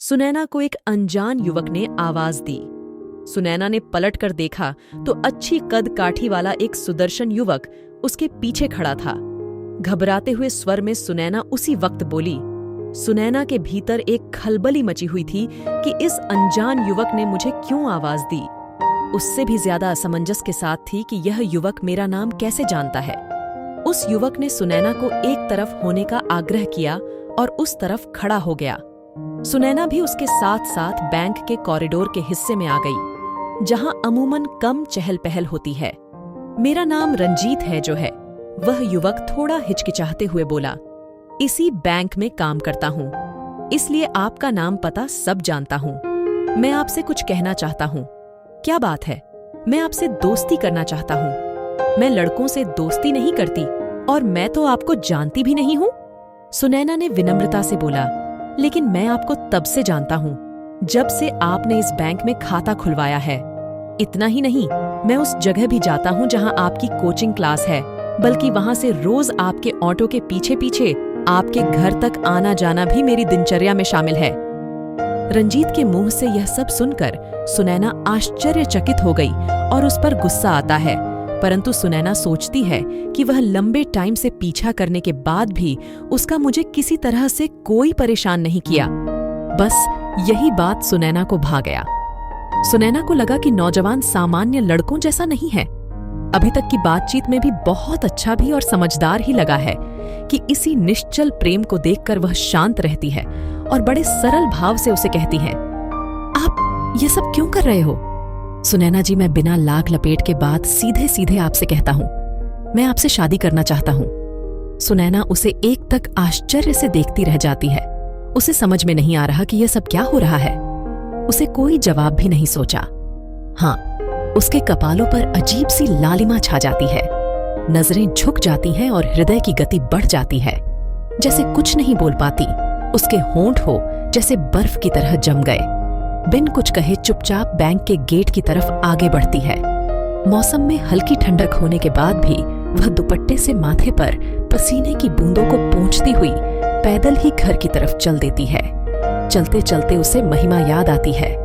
सुनैना को एक अनजान युवक ने आवाज दी। सुनैना ने पलट कर देखा तो अच्छी कद काठी वाला एक सुदर्शन युवक उसके पीछे खड़ा था। घबराते हुए स्वर में सुनैना उसी वक्त बोली। सुनैना के भीतर एक खलबली मची हुई थी कि इस अनजान युवक ने मुझे क्यों आवाज दी। उससे भी ज्यादा असमंजस के साथ थी कि यह युवक मेरा नाम कैसे जानता है। उस युवक ने सुनैना को एक तरफ होने का आग्रह किया और उस तरफ खड़ा हो गया। सुनैना भी उसके साथ साथ बैंक के कॉरिडोर के हिस्से में आ गई, जहां अमूमन कम चहल पहल होती है। मेरा नाम रंजीत है जो है, वह युवक थोड़ा हिचकिचाते हुए बोला। इसी बैंक में काम करता हूँ, इसलिए आपका नाम पता सब जानता हूँ। मैं आपसे कुछ कहना चाहता हूँ। क्या बात है? मैं आपसे दोस्ती करना चाहता हूँ। मैं लड़कों से दोस्ती नहीं करती और मैं तो आपको जानती भी नहीं हूँ। सुनैना ने विनम्रता से बोला, लेकिन मैं आपको तब से जानता हूँ जब से आपने इस बैंक में खाता खुलवाया है। इतना ही नहीं, मैं उस जगह भी जाता हूँ जहाँ आपकी कोचिंग क्लास है, बल्कि वहाँ से रोज आपके ऑटो के पीछे पीछे आपके घर तक आना जाना भी मेरी दिनचर्या में शामिल है। रंजीत के मुंह से यह सब सुनकर सुनैना आश्चर्यचकित हो गई और उस पर गुस्सा आता है, परंतु सुनैना सोचती है कि वह लंबे टाइम से पीछा करने के बाद भी उसका मुझे किसी तरह से कोई परेशान नहीं किया। बस यही बात सुनैना को भा गया। सुनैना को लगा कि नौजवान सामान्य लड़कों जैसा नहीं है। अभी तक की बातचीत में भी बहुत अच्छा भी और समझदार ही लगा है कि इसी निश्चल प्रेम को देखकर वह शांत रहती है और बड़े सरल भाव से उसे कहती है, आप ये सब क्यों कर रहे हो? सुनैना जी, मैं बिना लाग लपेट के बात सीधे सीधे आपसे कहता हूँ, मैं आपसे शादी करना चाहता हूँ। सुनैना उसे एक तक आश्चर्य से देखती रह जाती है। उसे समझ में नहीं आ रहा कि यह सब क्या हो रहा है। उसे कोई जवाब भी नहीं सोचा। हाँ, उसके कपालों पर अजीब सी लालिमा छा जाती है। नजरें झुक जाती हैं और हृदय की गति बढ़ जाती है। जैसे कुछ नहीं बोल पाती। उसके होंठ हो जैसे बर्फ की तरह जम गए। बिन कुछ कहे चुपचाप बैंक के गेट की तरफ आगे बढ़ती है। मौसम में हल्की ठंडक होने के बाद भी वह दुपट्टे से माथे पर पसीने की बूंदों को पोंछती हुई पैदल ही घर की तरफ चल देती है। चलते चलते उसे महिमा याद आती है।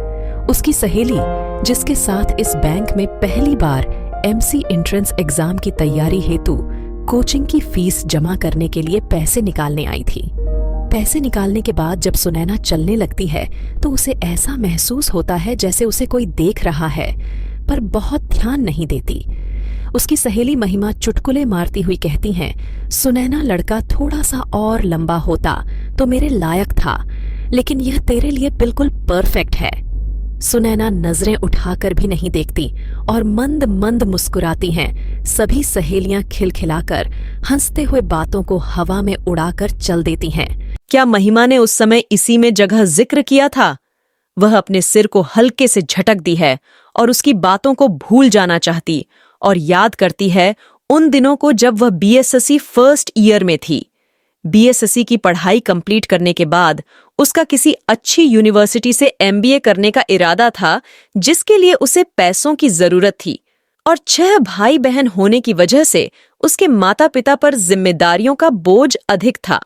उसकी सहेली, जिसके साथ इस बैंक में पहली बार एमसी एंट्रेंस एग्जाम की तैयारी हेतु कोचिंग की फीस जमा करने के लिए पैसे निकालने आई थी। पैसे निकालने के बाद जब सुनैना चलने लगती है तो उसे ऐसा महसूस होता है जैसे उसे कोई देख रहा है, पर बहुत ध्यान नहीं देती। उसकी सहेली महिमा चुटकुले मारती हुई कहती हैं, सुनैना, लड़का थोड़ा सा और लंबा होता तो मेरे लायक था, लेकिन यह तेरे लिए बिल्कुल परफेक्ट है। सुनैना नजरें उठाकर भी नहीं देखती और मंद मंद मुस्कुराती हैं। सभी सहेलियां खिलखिलाकर हंसते हुए बातों को हवा में उड़ाकर चल देती हैं। क्या महिमा ने उस समय इसी में जगह जिक्र किया था? वह अपने सिर को हल्के से झटक दी है और उसकी बातों को भूल जाना चाहती और याद करती है उन दिनों को जब वह बीएसएससी फर्स्ट ईयर में थी। बीएसएससी की पढ़ाई कंप्लीट करने के बाद उसका किसी अच्छी यूनिवर्सिटी से एमबीए करने का इरादा था, जिसके लिए उसे पैसों की जरूरत थी और 6 भाई बहन होने की वजह से उसके माता पिता पर जिम्मेदारियों का बोझ अधिक था।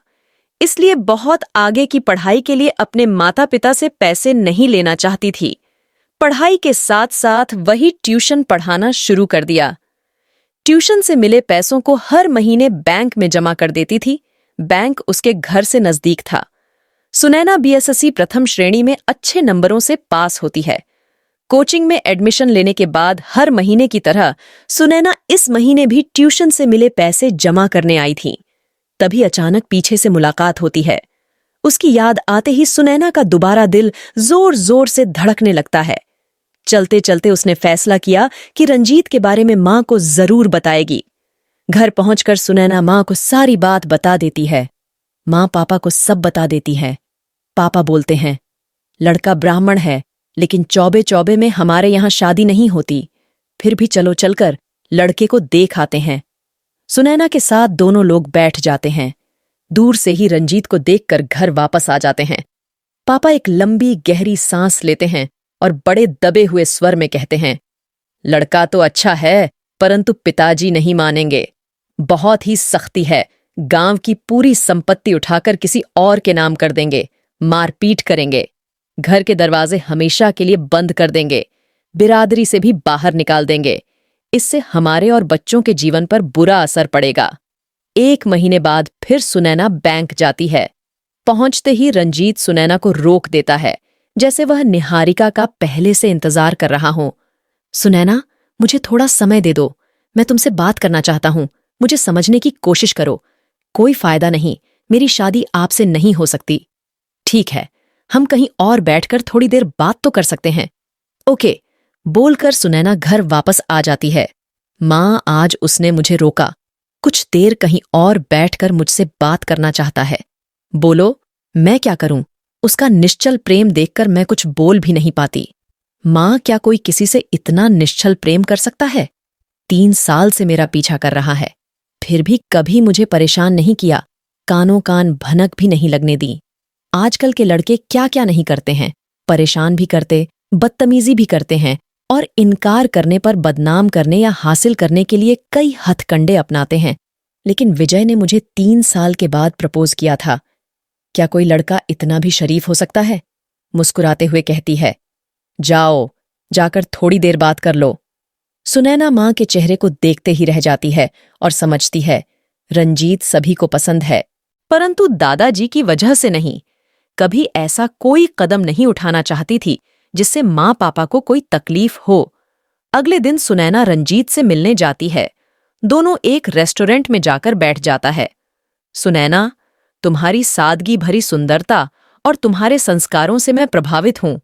इसलिए बहुत आगे की पढ़ाई के लिए अपने माता पिता से पैसे नहीं लेना चाहती थी। पढ़ाई के साथ साथ वही ट्यूशन पढ़ाना शुरू कर दिया। ट्यूशन से मिले पैसों को हर महीने बैंक में जमा कर देती थी। बैंक उसके घर से नजदीक था। सुनैना बीएसएससी प्रथम श्रेणी में अच्छे नंबरों से पास होती है। कोचिंग में एडमिशन लेने के बाद हर महीने की तरह सुनैना इस महीने भी ट्यूशन से मिले पैसे जमा करने आई थी। तभी अचानक पीछे से मुलाकात होती है। उसकी याद आते ही सुनैना का दोबारा दिल जोर जोर से धड़कने लगता है। चलते चलते उसने फैसला किया कि रंजीत के बारे में मां को जरूर बताएगी। घर पहुंचकर सुनैना मां को सारी बात बता देती है। मां पापा को सब बता देती है। पापा बोलते हैं, लड़का ब्राह्मण है, लेकिन चौबे चौबे में हमारे यहां शादी नहीं होती। फिर भी चलो चलकर लड़के को देख आते हैं। सुनैना के साथ दोनों लोग बैठ जाते हैं। दूर से ही रंजीत को देखकर घर वापस आ जाते हैं। पापा एक लंबी गहरी सांस लेते हैं और बड़े दबे हुए स्वर में कहते हैं, लड़का तो अच्छा है, परंतु पिताजी नहीं मानेंगे। बहुत ही सख्ती है। गांव की पूरी संपत्ति उठाकर किसी और के नाम कर देंगे, मारपीट करेंगे। घर के दरवाजे हमेशा के लिए बंद कर देंगे, बिरादरी से भी बाहर निकाल देंगे। इससे हमारे और बच्चों के जीवन पर बुरा असर पड़ेगा। 1 महीने बाद फिर सुनैना बैंक जाती है। पहुंचते ही रंजीत सुनैना को रोक देता है, जैसे वह निहारिका का पहले से इंतजार कर रहा हो। सुनैना, मुझे थोड़ा समय दे दो, मैं तुमसे बात करना चाहता हूं। मुझे समझने की कोशिश करो। कोई फायदा नहीं, मेरी शादी आपसे नहीं हो सकती। ठीक है, हम कहीं और बैठकर थोड़ी देर बात तो कर सकते हैं। ओके, बोलकर सुनैना घर वापस आ जाती है। माँ, आज उसने मुझे रोका। कुछ देर कहीं और बैठकर मुझसे बात करना चाहता है। बोलो, मैं क्या करूं? उसका निश्चल प्रेम देखकर मैं कुछ बोल भी नहीं पाती। माँ, क्या कोई किसी से इतना निश्चल प्रेम कर सकता है? 3 साल से मेरा पीछा कर रहा है, फिर भी कभी मुझे परेशान नहीं किया, कानों कान भनक भी नहीं लगने दी। आजकल के लड़के क्या क्या नहीं करते हैं, परेशान भी करते, बदतमीजी भी करते हैं और इनकार करने पर बदनाम करने या हासिल करने के लिए कई हथकंडे अपनाते हैं। लेकिन विजय ने मुझे 3 साल के बाद प्रपोज किया था। क्या कोई लड़का इतना भी शरीफ हो सकता है? मुस्कुराते हुए कहती है। जाओ, जाकर थोड़ी देर बात कर लो। सुनैना माँ के चेहरे को देखते ही रह जाती है और समझती है, रंजीत सभी को पसंद है, परंतु दादाजी की वजह से नहीं। कभी ऐसा कोई कदम नहीं उठाना चाहती थी जिससे माँ पापा को कोई तकलीफ हो। अगले दिन सुनैना रंजीत से मिलने जाती है। दोनों एक रेस्टोरेंट में जाकर बैठ जाता है। सुनैना, तुम्हारी सादगी भरी सुंदरता और तुम्हारे संस्कारों से मैं प्रभावित हूं।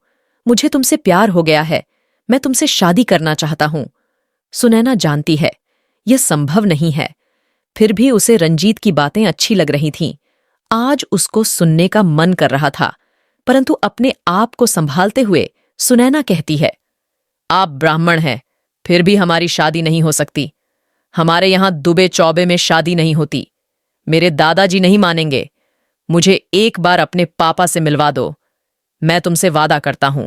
मुझे तुमसे प्यार हो गया है। मैं तुमसे शादी करना चाहता हूं। सुनैना जानती है यह संभव नहीं है, फिर भी उसे रंजीत की बातें अच्छी लग रही थीं। आज उसको सुनने का मन कर रहा था, परंतु अपने आप को संभालते हुए सुनैना कहती है, आप ब्राह्मण हैं, फिर भी हमारी शादी नहीं हो सकती। हमारे यहां दुबे चौबे में शादी नहीं होती। मेरे दादाजी नहीं मानेंगे। मुझे एक बार अपने पापा से मिलवा दो। मैं तुमसे वादा करता हूं,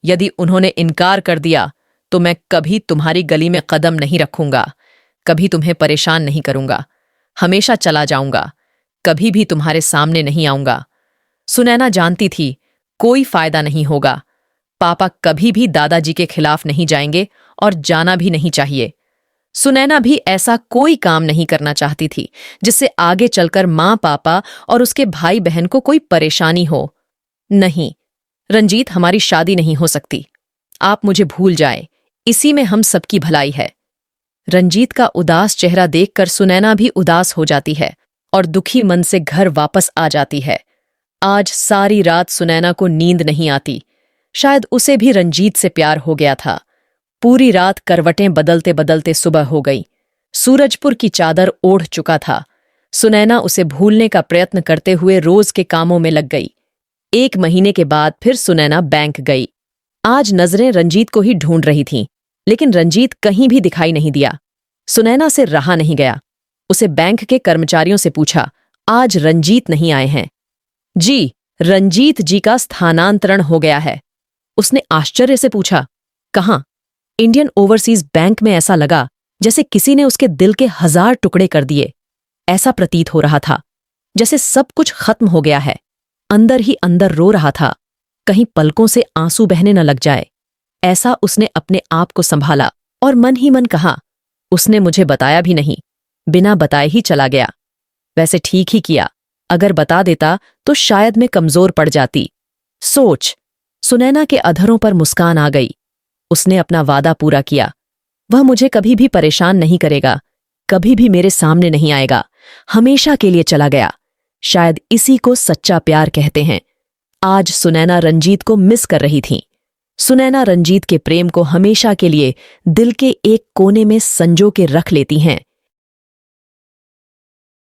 यदि उन्होंने इनकार कर दिया तो मैं कभी तुम्हारी गली में कदम नहीं रखूंगा, कभी तुम्हें परेशान नहीं करूंगा, हमेशा चला जाऊंगा, कभी भी तुम्हारे सामने नहीं आऊंगा। सुनैना जानती थी कोई फायदा नहीं होगा। पापा कभी भी दादाजी के खिलाफ नहीं जाएंगे और जाना भी नहीं चाहिए। सुनैना भी ऐसा कोई काम नहीं करना चाहती थी जिससे आगे चलकर माँ पापा और उसके भाई बहन को कोई परेशानी हो। नहीं, रंजीत, हमारी शादी नहीं हो सकती। आप मुझे भूल जाएं, इसी में हम सबकी भलाई है। रंजीत का उदास चेहरा देखकर सुनैना भी उदास हो जाती है और दुखी मन से घर वापस आ जाती है। आज सारी रात सुनैना को नींद नहीं आती। शायद उसे भी रंजीत से प्यार हो गया था। पूरी रात करवटें बदलते बदलते सुबह हो गई। सूरजपुर की चादर ओढ़ चुका था। सुनैना उसे भूलने का प्रयत्न करते हुए रोज के कामों में लग गई। 1 महीने के बाद फिर सुनैना बैंक गई। आज नजरें रंजीत को ही ढूंढ रही थीं, लेकिन रंजीत कहीं भी दिखाई नहीं दिया। सुनैना से रहा नहीं गया। उसे बैंक के कर्मचारियों से पूछा, आज रंजीत नहीं आए हैं? जी, रंजीत जी का स्थानांतरण हो गया है। उसने आश्चर्य से पूछा, कहाँ? इंडियन ओवरसीज बैंक में ऐसा लगा जैसे किसी ने उसके दिल के 1000 टुकड़े कर दिए। ऐसा प्रतीत हो रहा था जैसे सब कुछ खत्म हो गया है। अंदर ही अंदर रो रहा था, कहीं पलकों से आंसू बहने न लग जाए। ऐसा उसने अपने आप को संभाला और मन ही मन कहा, उसने मुझे बताया भी नहीं, बिना बताए ही चला गया। वैसे ठीक ही किया, अगर बता देता तो शायद मैं कमजोर पड़ जाती। सोच। सुनैना के अधरों पर मुस्कान आ गई। उसने अपना वादा पूरा किया। वह मुझे कभी भी परेशान नहीं करेगा, कभी भी मेरे सामने नहीं आएगा, हमेशा के लिए चला गया। शायद इसी को सच्चा प्यार कहते हैं। आज सुनैना रंजीत को मिस कर रही थी। सुनैना रंजीत के प्रेम को हमेशा के लिए दिल के एक कोने में संजो के रख लेती हैं।